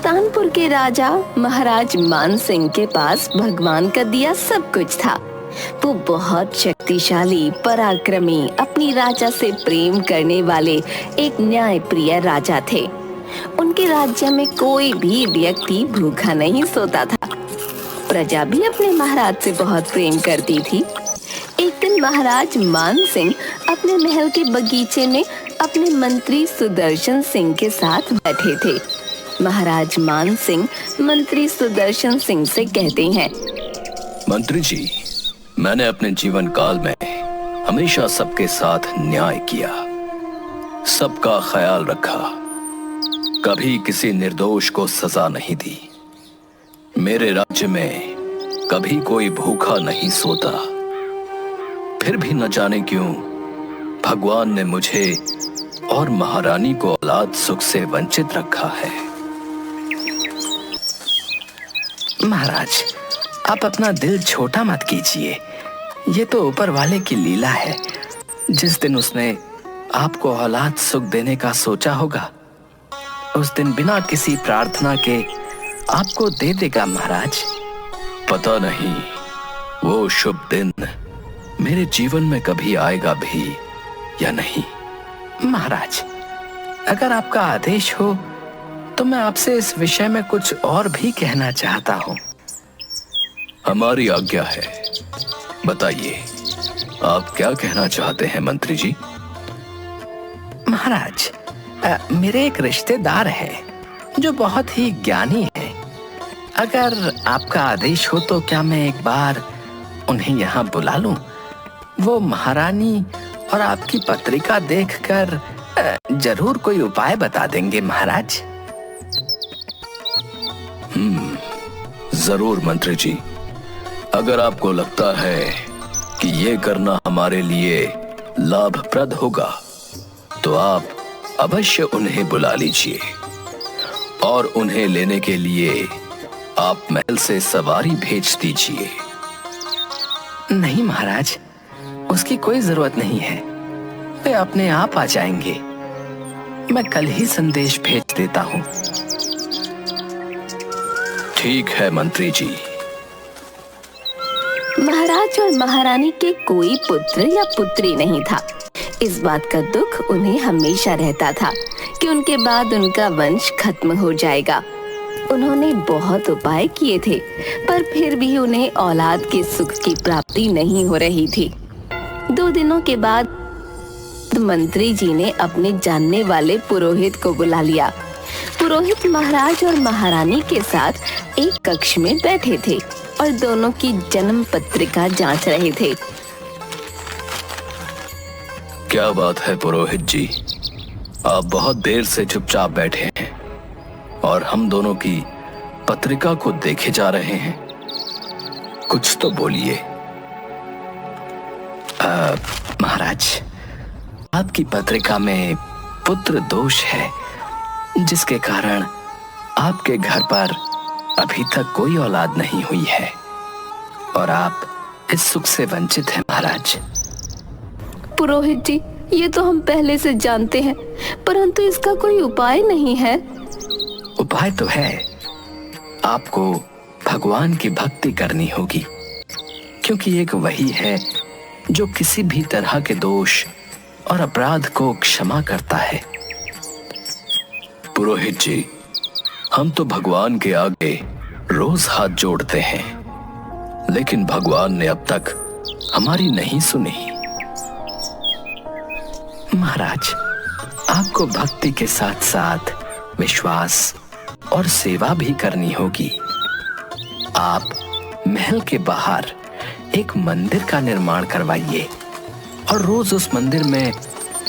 सुल्तानपुर के राजा महाराज मान सिंह के पास भगवान का दिया सब कुछ था। वो बहुत शक्तिशाली, पराक्रमी, अपनी राजा से प्रेम करने वाले एक न्यायप्रिय राजा थे। उनके राज्य में कोई भी व्यक्ति भूखा नहीं सोता था। प्रजा भी अपने महाराज से बहुत प्रेम करती थी। एक दिन महाराज मान सिंह अपने महल के बगीचे में अपने मंत्री सुदर्शन सिंह के साथ बैठे थे। महाराज मान सिंह मंत्री सुदर्शन सिंह से कहते हैं, मंत्री जी, मैंने अपने जीवन काल में हमेशा सबके साथ न्याय किया, सबका ख्याल रखा, कभी किसी निर्दोष को सजा नहीं दी। मेरे राज्य में कभी कोई भूखा नहीं सोता। फिर भी न जाने क्यों भगवान ने मुझे और महारानी को औलाद सुख से वंचित रखा है। महाराज, आप अपना दिल छोटा मत कीजिए। ये तो ऊपर वाले की लीला है। जिस दिन उसने आपको औलाद सुख देने का सोचा होगा, उस दिन बिना किसी प्रार्थना के आपको दे देगा महाराज। पता नहीं वो शुभ दिन मेरे जीवन में कभी आएगा भी या नहीं। महाराज, अगर आपका आदेश हो तो मैं आपसे इस विषय में कुछ और भी कहना चाहता हूँ। हमारी आज्ञा है, बताइए आप क्या कहना चाहते हैं मंत्री जी। महाराज, मेरे एक रिश्तेदार है जो बहुत ही ज्ञानी है। अगर आपका आदेश हो तो क्या मैं एक बार उन्हें यहाँ बुला लूं? वो महारानी और आपकी पत्रिका देखकर जरूर कोई उपाय बता देंगे महाराज। जरूर मंत्री जी, अगर आपको लगता है कि ये करना हमारे लिए लाभप्रद होगा तो आप अवश्य उन्हें बुला लीजिए और उन्हें लेने के लिए आप महल से सवारी भेज दीजिए। नहीं महाराज, उसकी कोई जरूरत नहीं है। वे अपने आप आ जाएंगे। मैं कल ही संदेश भेज देता हूँ। ठीक है मंत्री जी। महाराज और महारानी के कोई पुत्र या पुत्री नहीं था। इस बात का दुख उन्हें हमेशा रहता था कि उनके बाद उनका वंश खत्म हो जाएगा। उन्होंने बहुत उपाय किए थे, पर फिर भी उन्हें औलाद के सुख की प्राप्ति नहीं हो रही थी। 2 दिनों के बाद मंत्री जी ने अपने जानने वाले पुरोहित को बुला लिया। पुरोहित महाराज और महारानी के साथ एक कक्ष में बैठे थे और दोनों की जन्म पत्रिका जांच रहे थे। क्या बात है पुरोहित जी, आप बहुत देर से चुपचाप बैठे हैं और हम दोनों की पत्रिका को देखे जा रहे हैं। कुछ तो बोलिए। महाराज, आपकी पत्रिका में पुत्र दोष है, जिसके कारण आपके घर पर अभी तक कोई औलाद नहीं हुई है और आप इस सुख से वंचित हैं महाराज। पुरोहित जी, ये तो हम पहले से जानते हैं, परंतु इसका कोई उपाय नहीं है। उपाय तो है। आपको भगवान की भक्ति करनी होगी, क्योंकि एक वही है जो किसी भी तरह के दोष और अपराध को क्षमा करता है। पुरोहित जी, हम तो भगवान के आगे रोज हाथ जोड़ते हैं, लेकिन भगवान ने अब तक हमारी नहीं सुनी। महाराज, आपको भक्ति के साथ साथ विश्वास और सेवा भी करनी होगी। आप महल के बाहर एक मंदिर का निर्माण करवाइए और रोज उस मंदिर में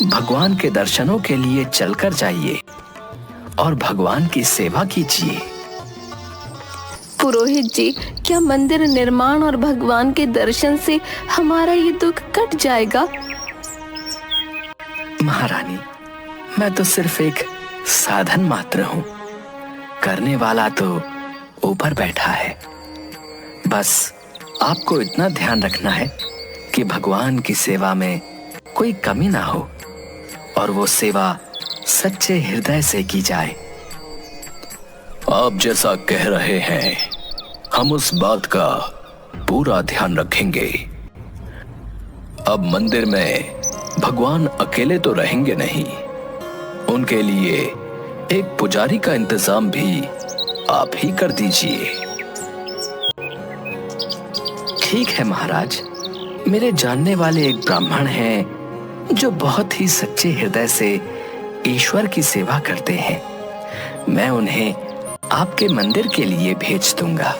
भगवान के दर्शनों के लिए चलकर जाइए और भगवान की सेवा कीजिए। पुरोहित जी, क्या मंदिर निर्माण और भगवान के दर्शन से हमारा ये दुख कट जाएगा? महारानी, मैं तो सिर्फ एक साधन मात्र हूँ। करने वाला तो ऊपर बैठा है। बस आपको इतना ध्यान रखना है कि भगवान की सेवा में कोई कमी ना हो और वो सेवा सच्चे हृदय से की जाए। आप जैसा कह रहे हैं हम उस बात का पूरा ध्यान रखेंगे। अब मंदिर में भगवान अकेले तो रहेंगे नहीं, उनके लिए एक पुजारी का इंतजाम भी आप ही कर दीजिए। ठीक है महाराज, मेरे जानने वाले एक ब्राह्मण हैं जो बहुत ही सच्चे हृदय से ईश्वर की सेवा करते हैं। मैं उन्हें आपके मंदिर के लिए भेज दूंगा।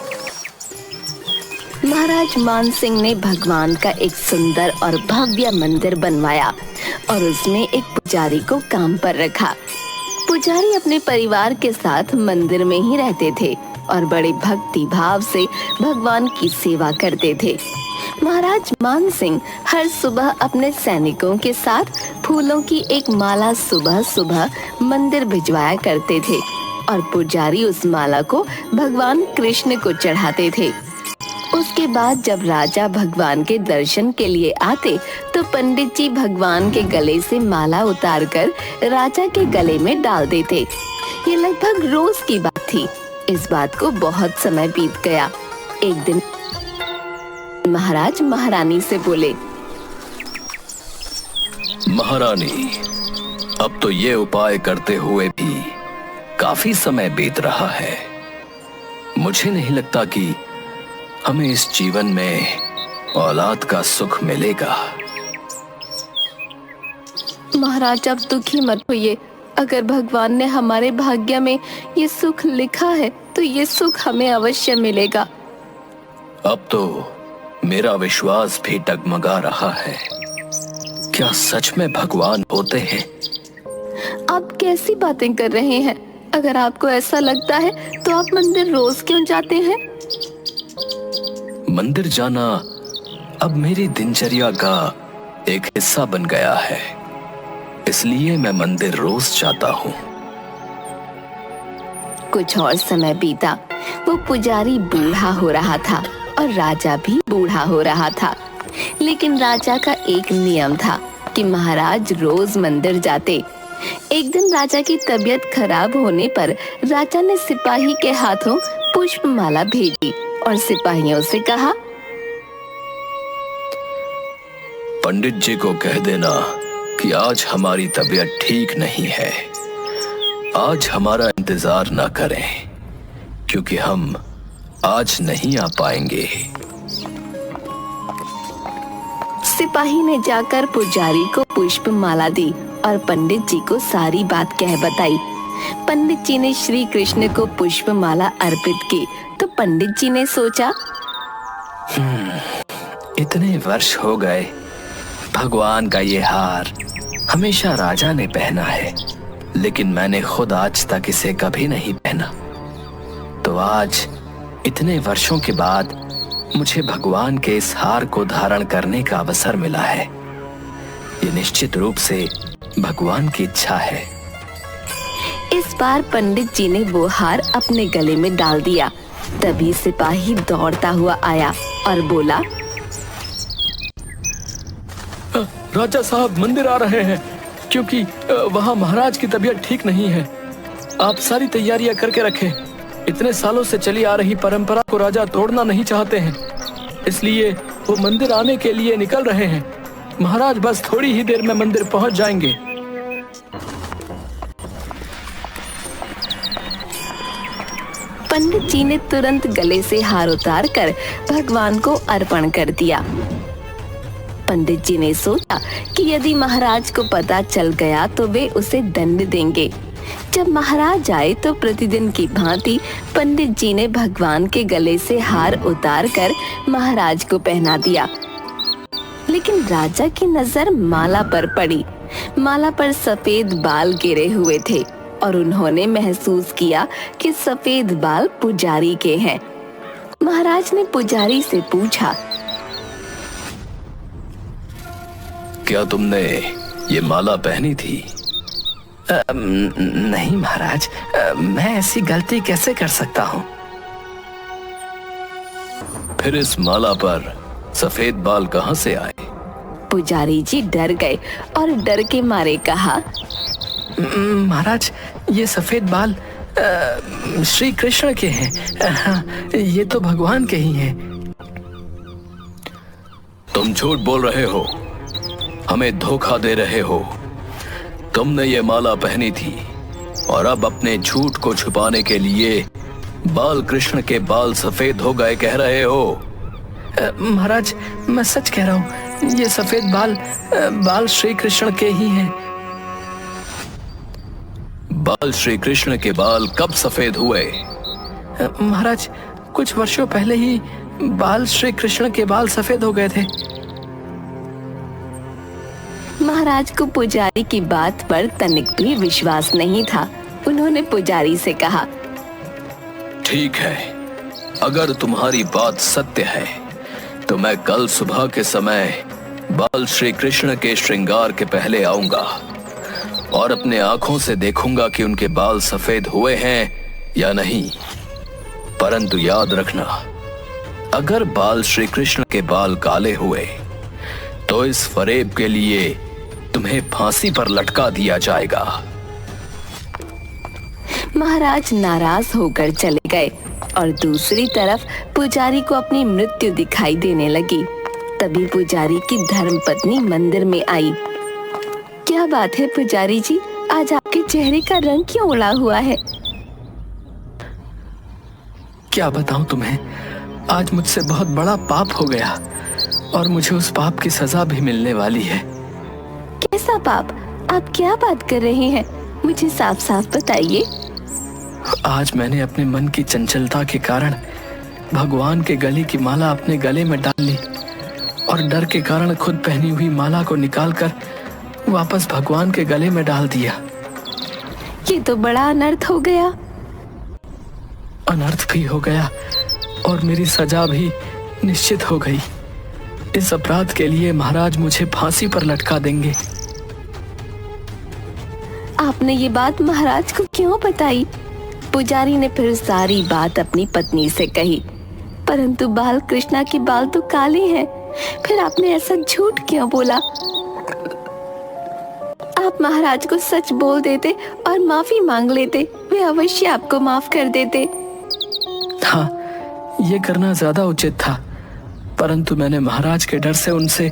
महाराज मान सिंह ने भगवान का एक सुंदर और भव्य मंदिर बनवाया और उसमें एक पुजारी को काम पर रखा। पुजारी अपने परिवार के साथ मंदिर में ही रहते थे और बड़े भक्ति भाव से भगवान की सेवा करते थे। महाराज मान सिंह हर सुबह अपने सैनिकों के साथ फूलों की एक माला सुबह सुबह मंदिर भिजवाया करते थे और पुजारी उस माला को भगवान कृष्ण को चढ़ाते थे। उसके बाद जब राजा भगवान के दर्शन के लिए आते तो पंडित जी भगवान के गले से माला उतारकर राजा के गले में डाल देते। ये लगभग रोज की बात थी। इस बात को बहुत समय बीत गया। एक दिन महाराज महारानी से बोले, महारानी, अब तो ये उपाय करते हुए भी काफी समय बीत रहा है। मुझे नहीं लगता कि हमें इस जीवन में औलाद का सुख मिलेगा। महाराज आप दुखी मत होइए। अगर भगवान ने हमारे भाग्य में ये सुख लिखा है तो ये सुख हमें अवश्य मिलेगा। अब तो मेरा विश्वास भी डगमगा रहा है। क्या सच में भगवान होते हैं? आप कैसी बातें कर रहे हैं? अगर आपको ऐसा लगता है तो आप मंदिर रोज क्यों जाते हैं? मंदिर जाना अब मेरी दिनचर्या का एक हिस्सा बन गया है, इसलिए मैं मंदिर रोज जाता हूँ। कुछ और समय बीता। वो पुजारी बूढ़ा हो रहा था और राजा भी बूढ़ा हो रहा था। लेकिन राजा का एक नियम था कि महाराज रोज मंदिर जाते। एक दिन राजा की तबीयत खराब होने पर राजा ने सिपाही के हाथों पुष्पमाला भेजी और सिपाहियों से कहा, पंडित जी को कह देना कि आज हमारी तबीयत ठीक नहीं है। आज हमारा इंतजार न करें क्योंकि हम आज नहीं आ पाएंगे। सिपाही ने जाकर पुजारी को पुष्पमाला दी और पंडित जी को सारी बात कह बताई। पंडित जी ने श्री कृष्ण को पुष्पमाला अर्पित की तो पंडित जी ने सोचा, इतने वर्ष हो गए, भगवान का ये हार हमेशा राजा ने पहना है, लेकिन मैंने खुद आज तक इसे कभी नहीं पहना। तो आज इतने वर्षों के बाद मुझे भगवान के इस हार को धारण करने का अवसर मिला है। ये निश्चित रूप से भगवान की इच्छा है। इस बार पंडित जी ने वो हार अपने गले में डाल दिया। तभी सिपाही दौड़ता हुआ आया और बोला, राजा साहब मंदिर आ रहे हैं क्योंकि वहाँ महाराज की तबीयत ठीक नहीं है। आप सारी तैयारियां करके रखें। इतने सालों से चली आ रही परंपरा को राजा तोड़ना नहीं चाहते हैं, इसलिए वो मंदिर आने के लिए निकल रहे हैं। महाराज बस थोड़ी ही देर में मंदिर पहुंच जाएंगे। पंडित जी ने तुरंत गले से हार उतारकर भगवान को अर्पण कर दिया। पंडित जी ने सोचा कि यदि महाराज को पता चल गया तो वे उसे दंड देंगे। जब महाराज आए तो प्रतिदिन की भांति पंडित जी ने भगवान के गले से हार उतारकर महाराज को पहना दिया। लेकिन राजा की नजर माला पर पड़ी। माला पर सफेद बाल गिरे हुए थे और उन्होंने महसूस किया कि सफेद बाल पुजारी के हैं। महाराज ने पुजारी से पूछा, क्या तुमने ये माला पहनी थी? नहीं महाराज, मैं ऐसी गलती कैसे कर सकता हूँ? फिर इस माला पर सफेद बाल कहाँ से आए? पुजारी जी डर गए और डर के मारे कहा, महाराज, ये सफेद बाल श्री कृष्ण के हैं। हाँ, ये तो भगवान के ही हैं। तुम झूठ बोल रहे हो, हमें धोखा दे रहे हो। तुमने ये माला पहनी थी और अब अपने झूठ को छुपाने के लिए बाल कृष्ण के बाल सफेद हो गए कह रहे हो। महाराज, मैं सच कह रहा हूँ, ये सफेद बाल श्री कृष्ण के ही हैं। बाल श्री कृष्ण के बाल कब सफेद हुए? महाराज, कुछ वर्षों पहले ही बाल श्री कृष्ण के बाल सफेद हो गए थे। महाराज को पुजारी की बात पर तनिक भी विश्वास नहीं था। उन्होंने पुजारी से कहा, ठीक है, अगर तुम्हारी बात सत्य है तो मैं कल सुबह के समय बाल श्री कृष्ण के श्रृंगार के पहले आऊंगा और अपने आंखों से देखूंगा कि उनके बाल सफेद हुए हैं या नहीं। परंतु याद रखना, अगर बाल श्री कृष्ण के बाल काले हुए तो इस फरेब के लिए तुम्हें फांसी पर लटका दिया जाएगा। महाराज नाराज होकर चले गए और दूसरी तरफ पुजारी को अपनी मृत्यु दिखाई देने लगी। तभी पुजारी की धर्मपत्नी मंदिर में आई। क्या बात है पुजारी जी, आज आपके चेहरे का रंग क्यों उड़ा हुआ है? क्या बताऊं तुम्हें, आज मुझसे बहुत बड़ा पाप हो गया और मुझे उस पाप की सजा भी मिलने वाली है। कैसा पाप? आप क्या बात कर रहे हैं? मुझे साफ साफ बताइए। आज मैंने अपने मन की चंचलता के कारण भगवान के गले की माला अपने गले में डाल ली और डर के कारण खुद पहनी हुई माला को निकालकर वापस भगवान के गले में डाल दिया। ये तो बड़ा अनर्थ हो गया। अनर्थ भी हो गया और मेरी सजा भी निश्चित हो गई। इस अपराध के लिए महाराज मुझे फांसी पर लटका देंगे। आपने ये बात महाराज को क्यों बताई? पुजारी ने फिर सारी बात अपनी पत्नी से कही। परंतु बाल कृष्णा के बाल तो काले हैं, फिर आपने ऐसा झूठ क्यों बोला? आप महाराज को सच बोल देते और माफी मांग लेते, वे अवश्य आपको माफ कर देते। हाँ, ये करना ज्यादा उचित था, परंतु मैंने महाराज के डर से उनसे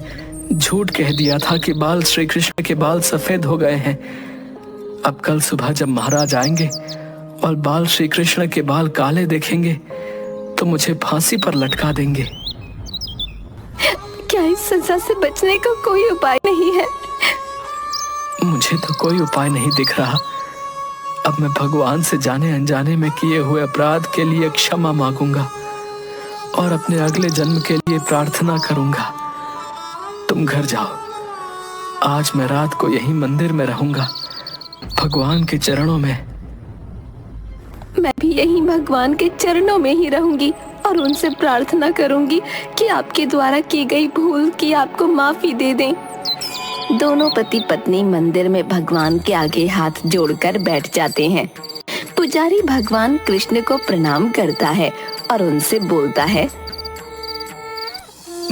झूठ कह दिया था कि बाल श्री कृष्ण के बाल सफेद हो गए हैं। अब कल सुबह जब महाराज आएंगे और बाल श्री कृष्ण के बाल काले देखेंगे तो मुझे फांसी पर लटका देंगे। क्या इस सजा से बचने का कोई उपाय नहीं है? मुझे तो कोई उपाय नहीं दिख रहा। अब मैं भगवान से जाने अनजाने में किए हुए अपराध के लिए क्षमा मांगूंगा और अपने अगले जन्म के लिए प्रार्थना करूंगा। तुम घर जाओ, आज मैं रात को यहीं मंदिर में रहूंगा, भगवान के चरणों में। मैं भी यहीं भगवान के चरणों में ही रहूंगी और उनसे प्रार्थना करूंगी कि आपके द्वारा की गई भूल की आपको माफी दे दें। दोनों पति पत्नी मंदिर में भगवान के आगे हाथ जोड़कर बैठ जाते हैं। पुजारी भगवान कृष्ण को प्रणाम करता है और उनसे बोलता है,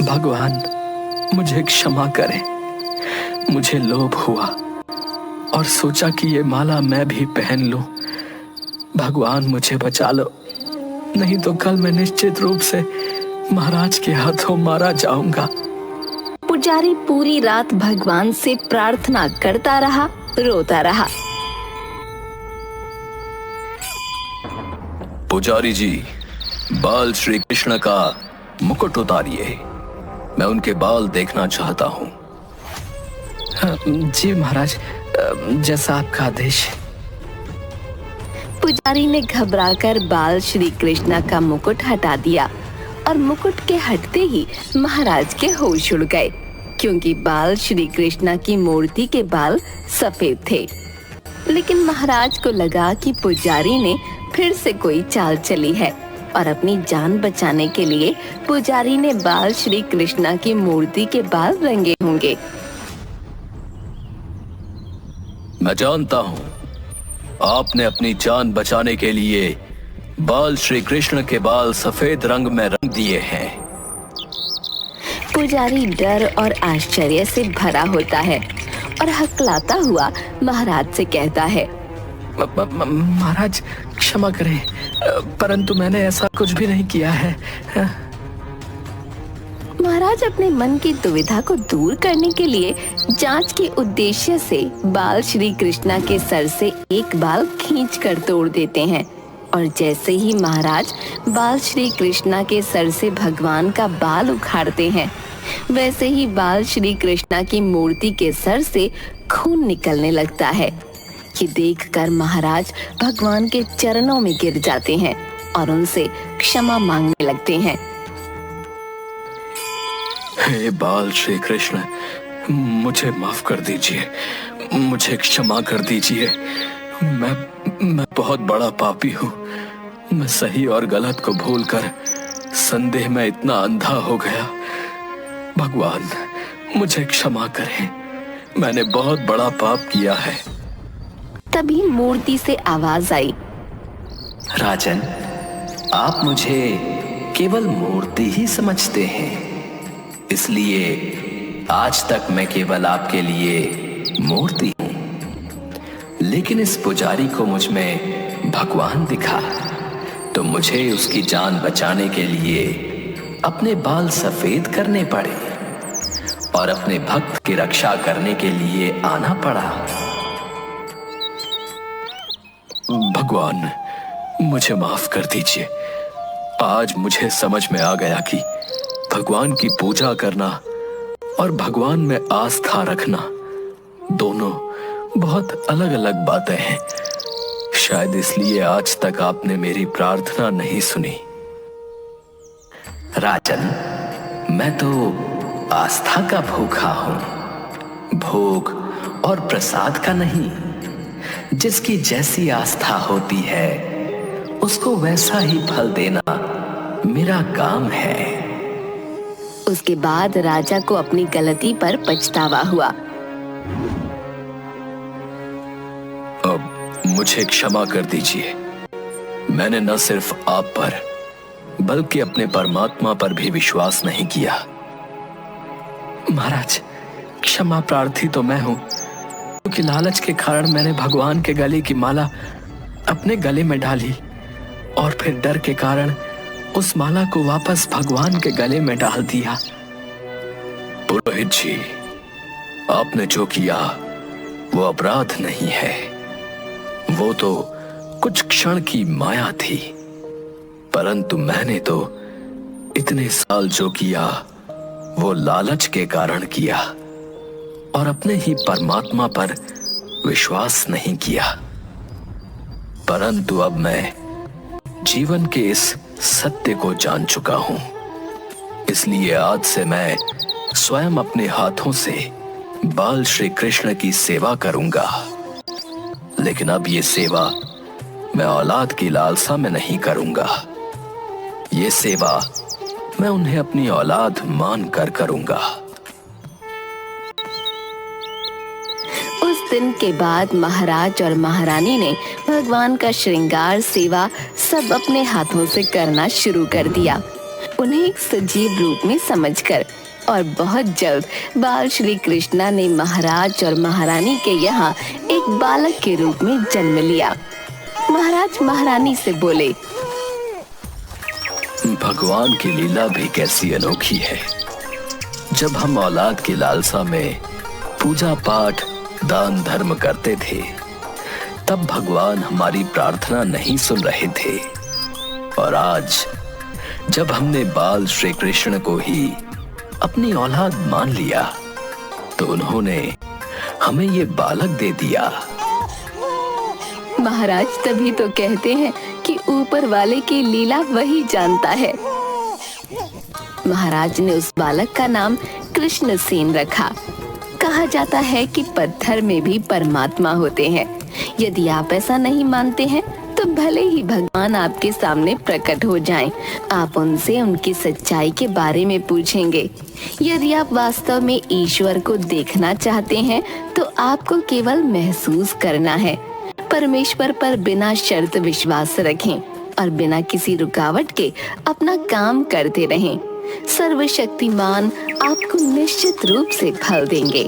भगवान मुझे क्षमा करें। मुझे लोभ हुआ और सोचा कि ये माला मैं भी पहन लूं। भगवान मुझे बचा लो, नहीं तो कल मैं निश्चित रूप से महाराज के हाथों मारा जाऊंगा। पुजारी पूरी रात भगवान से प्रार्थना करता रहा, रोता रहा। पुजारी जी, बाल श्री कृष्ण का मुकुट उतारिए, मैं उनके बाल देखना चाहता हूँ। जी महाराज, जैसा आपका आदेश। पुजारी ने घबराकर बाल श्री कृष्णा का मुकुट हटा दिया और मुकुट के हटते ही महाराज के होश उड़ गए, क्योंकि बाल श्री कृष्णा की मूर्ति के बाल सफेद थे। लेकिन महाराज को लगा कि पुजारी ने फिर से कोई चाल चली है और अपनी जान बचाने के लिए पुजारी ने बाल श्री कृष्णा की मूर्ति के बाल रंगे होंगे। मैं जानता हूँ आपने अपनी जान बचाने के लिए बाल श्री कृष्ण के बाल सफेद रंग में रंग दिए हैं। पुजारी डर और आश्चर्य से भरा होता है और हकलाता हुआ महाराज से कहता है, महाराज क्षमा करें, परंतु मैंने ऐसा कुछ भी नहीं किया है। महाराज अपने मन की दुविधा को दूर करने के लिए जांच के उद्देश्य से बाल श्री कृष्णा के सर से एक बाल खींचकर तोड़ देते हैं और जैसे ही महाराज बाल श्री कृष्णा के सर से भगवान का बाल उखाड़ते हैं, वैसे ही बाल श्री कृष्णा की मूर्ति के सर से खून निकलने लगता है। ये देखकर महाराज भगवान के चरणों में गिर जाते हैं और उनसे क्षमा मांगने लगते हैं। हे बाल श्री कृष्ण, मुझे माफ कर दीजिए, मुझे क्षमा कर दीजिए। मैं बहुत बड़ा पापी हूँ। मैं सही और गलत को भूलकर संदेह में इतना अंधा हो गया। भगवान, मुझे क्षमा करें, मैंने बहुत बड़ा पाप किया है। तभी मूर्ति से आवाज आई, राजन, आप मुझे केवल मूर्ति ही समझते हैं, इसलिए आज तक मैं केवल आपके लिए मूर्ति हूं। लेकिन इस पुजारी को मुझ में भगवान दिखा, तो मुझे उसकी जान बचाने के लिए अपने बाल सफेद करने पड़े और अपने भक्त की रक्षा करने के लिए आना पड़ा। भगवान, मुझे माफ कर दीजिए। आज मुझे समझ में आ गया कि भगवान की पूजा करना और भगवान में आस्था रखना दोनों बहुत अलग अलग बातें हैं। शायद इसलिए आज तक आपने मेरी प्रार्थना नहीं सुनी। राजन, मैं तो आस्था का भूखा हूं, भोग और प्रसाद का नहीं। जिसकी जैसी आस्था होती है उसको वैसा ही फल देना मेरा काम है। उसके बाद राजा को अपनी गलती पर पछतावा हुआ। अब मुझे क्षमा कर दीजिए। मैंने न सिर्फ आप पर बल्कि अपने परमात्मा पर भी विश्वास नहीं किया। महाराज, क्षमा प्रार्थी तो मैं हूं, क्योंकि लालच के कारण मैंने भगवान के गले की माला अपने गले में डाली और फिर डर के कारण उस माला को वापस भगवान के गले में डाल दिया। पुरोहित जी, आपने जो किया वो अपराध नहीं है, वो तो कुछ क्षण की माया थी। परंतु मैंने तो इतने साल जो किया वो लालच के कारण किया और अपने ही परमात्मा पर विश्वास नहीं किया। परंतु अब मैं जीवन के इस सत्य को जान चुका हूं, इसलिए आज से मैं स्वयं अपने हाथों से बाल श्री कृष्ण की सेवा करूंगा। लेकिन अब ये सेवा मैं औलाद की लालसा में नहीं करूंगा। ये सेवा मैं उन्हें अपनी औलाद मान कर करूंगा। उस दिन के बाद महाराज और महारानी ने भगवान का श्रृंगार सेवा सब अपने हाथों से करना शुरू कर दिया, उन्हें एक सजीव रूप में समझकर। और बहुत जल्द बाल श्री कृष्णा ने महाराज और महारानी के यहाँ एक बालक के रूप में जन्म लिया। महाराज महारानी से बोले, भगवान की लीला भी कैसी अनोखी है। जब हम औलाद की लालसा में पूजा पाठ दान धर्म करते थे, तब भगवान हमारी प्रार्थना नहीं सुन रहे थे। और आज जब हमने बाल श्री कृष्ण को ही अपनी औलाद मान लिया, तो उन्होंने हमें ये बालक दे दिया। महाराज तभी तो कहते हैं कि ऊपर वाले की लीला वही जानता है। महाराज ने उस बालक का नाम कृष्ण सेन रखा। कहा जाता है कि पत्थर में भी परमात्मा होते हैं। यदि आप ऐसा नहीं मानते हैं तो भले ही भगवान आपके सामने प्रकट हो जाएं, आप उनसे उनकी सच्चाई के बारे में पूछेंगे। यदि आप वास्तव में ईश्वर को देखना चाहते हैं तो आपको केवल महसूस करना है। परमेश्वर पर बिना शर्त विश्वास रखें और बिना किसी रुकावट के अपना काम करते रहें। सर्वशक्तिमान आपको निश्चित रूप से फल देंगे।